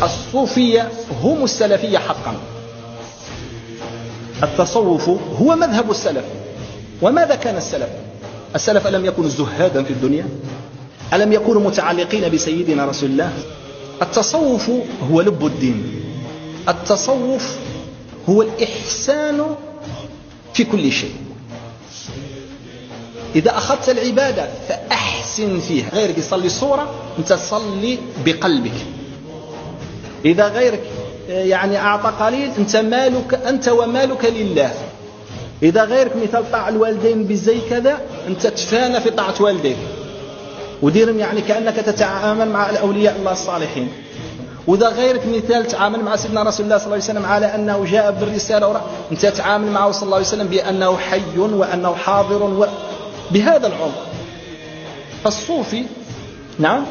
الصوفية هم السلفية حقا. التصوف هو مذهب السلف. وماذا كان السلف؟ السلف ألم يكونوا زهادا في الدنيا؟ ألم يكونوا متعلقين بسيدنا رسول الله؟ التصوف هو لب الدين. التصوف هو الإحسان في كل شيء. إذا أخذت العبادة فأحسن فيها. غيرك يصلي صورة، أنت تصلي بقلبك. إذا غيرك يعني أعطى قليل، أنت مالك، أنت ومالك لله. إذا غيرك مثال طاع الوالدين بالزي كذا، أنت تفانى في طاعة والديك وديرهم يعني كأنك تتعامل مع الأولياء الله الصالحين. وإذا غيرك مثال تعامل مع سيدنا رسول الله صلى الله عليه وسلم على أنه جاء بالرسالة، أنت تعامل معه صلى الله عليه وسلم بأنه حي وأنه حاضر بهذا العمر. فالصوفي نعم